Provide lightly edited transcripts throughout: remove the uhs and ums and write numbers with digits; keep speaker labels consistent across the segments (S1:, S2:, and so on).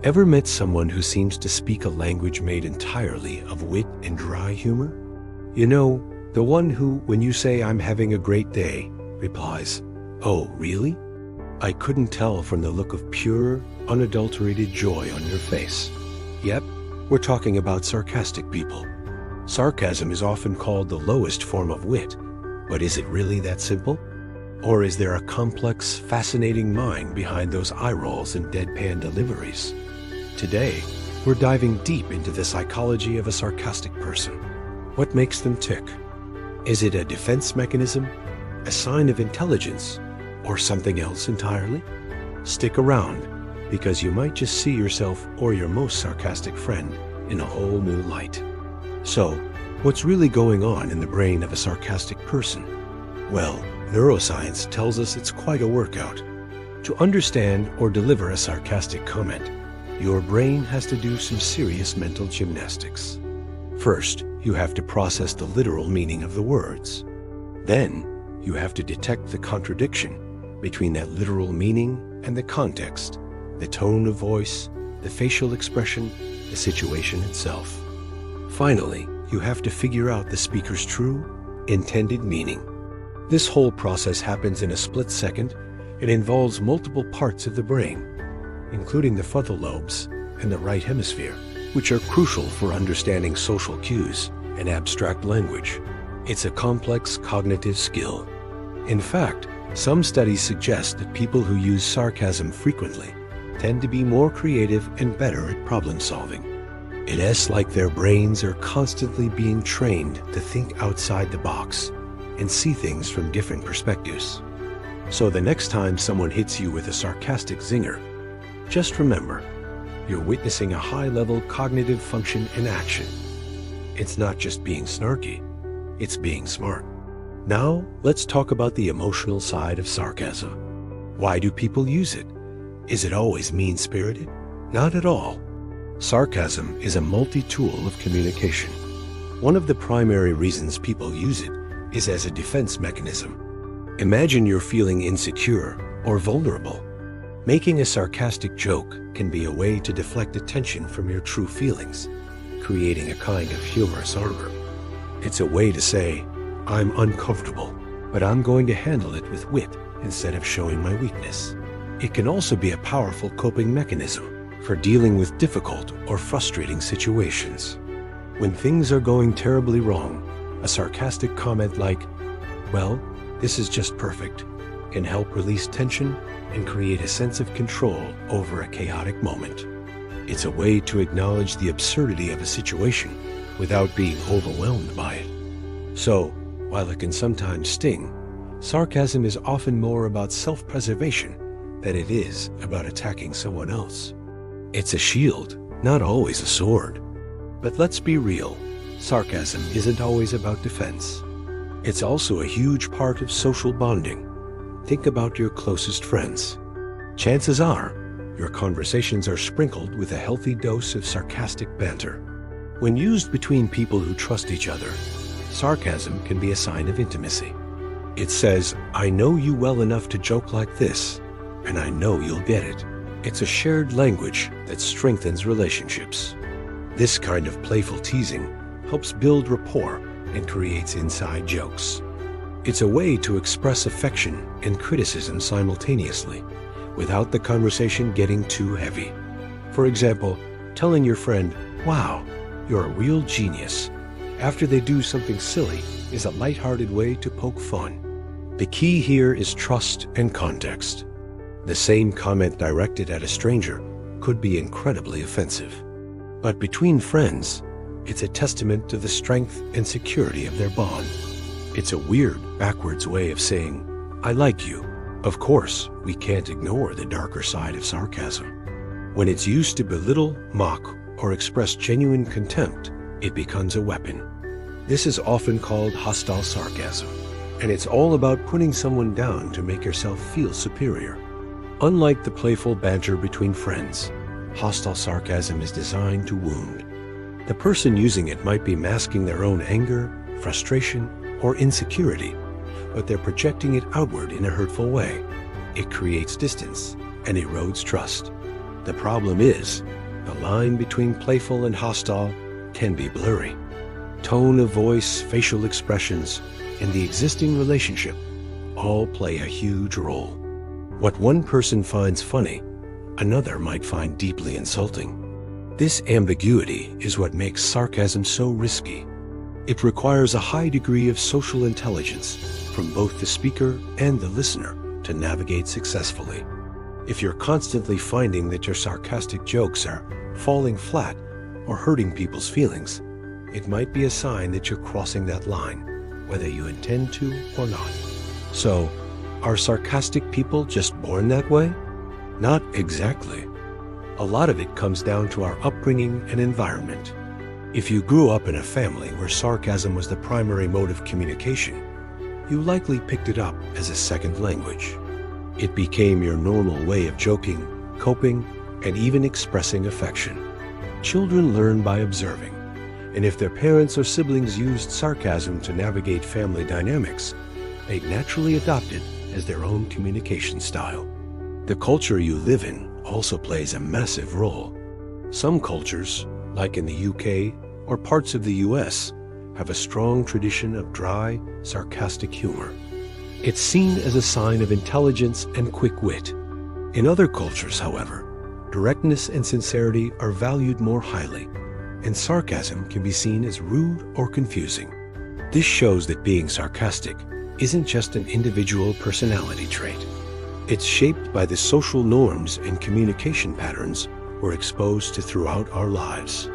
S1: Ever met someone who seems to speak a language made entirely of wit and dry humor? You know, the one who, when you say "I'm having a great day," replies, "Oh, really?" I couldn't tell from the look of pure, unadulterated joy on your face. Yep, we're talking about sarcastic people. Sarcasm is often called the lowest form of wit, but is it really that simple? Or is there a complex, fascinating mind behind those eye rolls and deadpan deliveries? Today, we're diving deep into the psychology of a sarcastic person. What makes them tick? Is it a defense mechanism, a sign of intelligence, or something else entirely? Stick around, because you might just see yourself or your most sarcastic friend in a whole new light. So, what's really going on in the brain of a sarcastic person? Well, neuroscience tells us it's quite a workout. To understand or deliver a sarcastic comment, your brain has to do some serious mental gymnastics. First, you have to process the literal meaning of the words. Then, you have to detect the contradiction between that literal meaning and the context, the tone of voice, the facial expression, the situation itself. Finally, you have to figure out the speaker's true, intended meaning. This whole process happens in a split second. It involves multiple parts of the brain, including the frontal lobes and the right hemisphere, which are crucial for understanding social cues and abstract language. It's a complex cognitive skill. In fact, some studies suggest that people who use sarcasm frequently tend to be more creative and better at problem solving. It's like their brains are constantly being trained to think outside the box and see things from different perspectives. So the next time someone hits you with a sarcastic zinger, just remember, you're witnessing a high-level cognitive function in action. It's not just being snarky, it's being smart. Now, let's talk about the emotional side of sarcasm. Why do people use it? Is it always mean-spirited? Not at all. Sarcasm is a multi-tool of communication. One of the primary reasons people use it is as a defense mechanism. Imagine you're feeling insecure or vulnerable. Making a sarcastic joke can be a way to deflect attention from your true feelings, creating a kind of humorous armor. It's a way to say, "I'm uncomfortable, but I'm going to handle it with wit instead of showing my weakness." It can also be a powerful coping mechanism for dealing with difficult or frustrating situations. When things are going terribly wrong, a sarcastic comment like, "Well, this is just perfect," can help release tension and create a sense of control over a chaotic moment. It's a way to acknowledge the absurdity of a situation without being overwhelmed by it. So, while it can sometimes sting, sarcasm is often more about self-preservation than it is about attacking someone else. It's a shield, not always a sword. But let's be real, sarcasm isn't always about defense. It's also a huge part of social bonding. Think about your closest friends. Chances are, your conversations are sprinkled with a healthy dose of sarcastic banter. When used between people who trust each other, sarcasm can be a sign of intimacy. It says, "I know you well enough to joke like this, and I know you'll get it." It's a shared language that strengthens relationships. This kind of playful teasing helps build rapport and creates inside jokes. It's a way to express affection and criticism simultaneously, without the conversation getting too heavy. For example, telling your friend, "Wow, you're a real genius," after they do something silly is a lighthearted way to poke fun. The key here is trust and context. The same comment directed at a stranger could be incredibly offensive. But between friends, it's a testament to the strength and security of their bond. It's a weird, backwards way of saying, "I like you." Of course, we can't ignore the darker side of sarcasm. When it's used to belittle, mock, or express genuine contempt, it becomes a weapon. This is often called hostile sarcasm, and it's all about putting someone down to make yourself feel superior. Unlike the playful banter between friends, hostile sarcasm is designed to wound. The person using it might be masking their own anger, frustration, or insecurity, but they're projecting it outward in a hurtful way. It creates distance and erodes trust. The problem is, The line between playful and hostile can be blurry. Tone of voice, facial expressions, and the existing relationship all play a huge role. What one person finds funny, another might find deeply insulting. This ambiguity is what makes sarcasm so risky. It requires a high degree of social intelligence from both the speaker and the listener to navigate successfully. If you're constantly finding that your sarcastic jokes are falling flat or hurting people's feelings, it might be a sign that you're crossing that line, whether you intend to or not. So, are sarcastic people just born that way? Not exactly. A lot of it comes down to our upbringing and environment. If you grew up in a family where sarcasm was the primary mode of communication, you likely picked it up as a second language. It became your normal way of joking, coping, and even expressing affection. Children learn by observing, and if their parents or siblings used sarcasm to navigate family dynamics, they'd naturally adopt it as their own communication style. The culture you live in also plays a massive role. Some cultures, like in the UK or parts of the US, have a strong tradition of dry, sarcastic humor. It's seen as a sign of intelligence and quick wit. In other cultures, however, directness and sincerity are valued more highly, and sarcasm can be seen as rude or confusing. This shows that being sarcastic isn't just an individual personality trait. It's shaped by the social norms and communication patterns we're exposed to throughout our lives.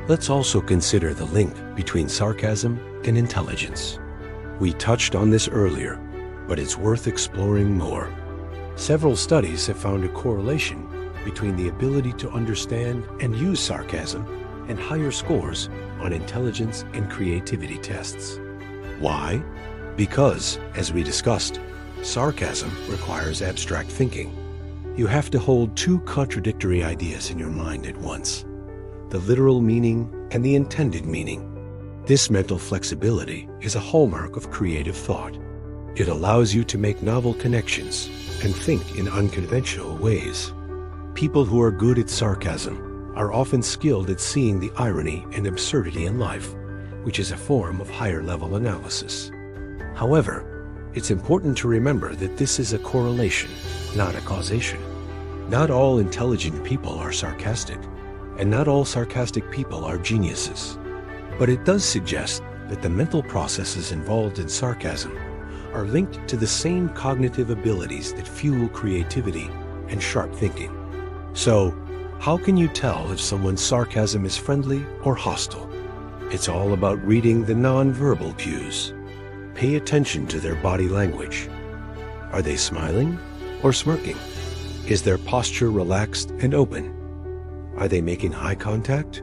S1: Let's also consider the link between sarcasm and intelligence. We touched on this earlier, but it's worth exploring more. Several studies have found a correlation between the ability to understand and use sarcasm and higher scores on intelligence and creativity tests. Why? Because, as we discussed, sarcasm requires abstract thinking. You have to hold two contradictory ideas in your mind at once: the literal meaning and the intended meaning. This mental flexibility is a hallmark of creative thought. It allows you to make novel connections and think in unconventional ways. People who are good at sarcasm are often skilled at seeing the irony and absurdity in life, which is a form of higher-level analysis. However, it's important to remember that this is a correlation, not a causation. Not all intelligent people are sarcastic, and not all sarcastic people are geniuses. But it does suggest that the mental processes involved in sarcasm are linked to the same cognitive abilities that fuel creativity and sharp thinking. So, how can you tell if someone's sarcasm is friendly or hostile? It's all about reading the non-verbal cues. Pay attention to their body language. Are they smiling or smirking? Is their posture relaxed and open? Are they making eye contact?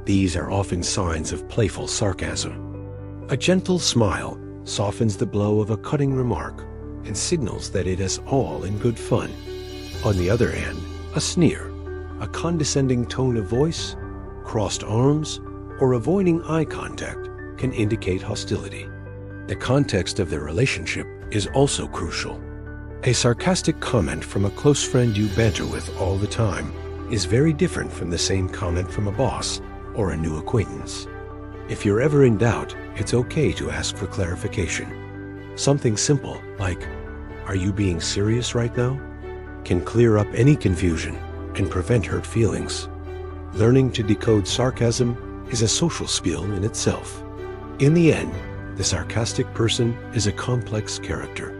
S1: These are often signs of playful sarcasm. A gentle smile softens the blow of a cutting remark and signals that it is all in good fun. On the other hand, a sneer, a condescending tone of voice, crossed arms, or avoiding eye contact can indicate hostility. The context of their relationship is also crucial. A sarcastic comment from a close friend you banter with all the time is very different from the same comment from a boss or a new acquaintance. If you're ever in doubt, it's okay to ask for clarification. Something simple like, "Are you being serious right now?" can clear up any confusion and prevent hurt feelings. Learning to decode sarcasm is a social skill in itself. In the end, the sarcastic person is a complex character.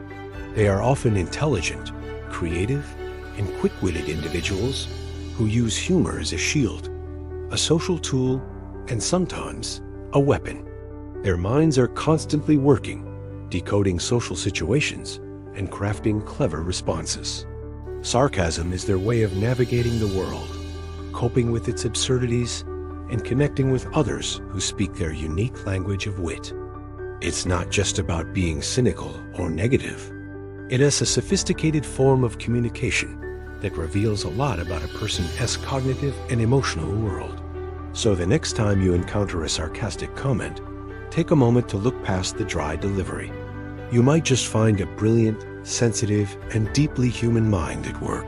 S1: They are often intelligent, creative, and quick-witted individuals who use humor as a shield, a social tool, and sometimes a weapon. Their minds are constantly working, decoding social situations and crafting clever responses. Sarcasm is their way of navigating the world, coping with its absurdities, and connecting with others who speak their unique language of wit. It's not just about being cynical or negative. It is a sophisticated form of communication that reveals a lot about a person's cognitive and emotional world. So the next time you encounter a sarcastic comment, take a moment to look past the dry delivery. You might just find a brilliant, sensitive, and deeply human mind at work.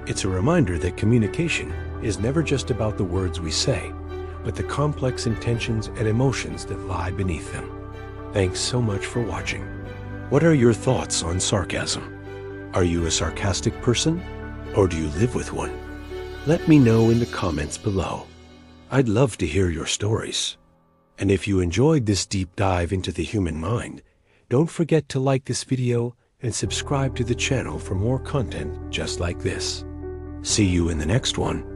S1: It's a reminder that communication is never just about the words we say, but the complex intentions and emotions that lie beneath them. Thanks so much for watching. What are your thoughts on sarcasm? Are you a sarcastic person, or do you live with one? Let me know in the comments below. I'd love to hear your stories. And if you enjoyed this deep dive into the human mind, don't forget to like this video and subscribe to the channel for more content just like this. See you in the next one.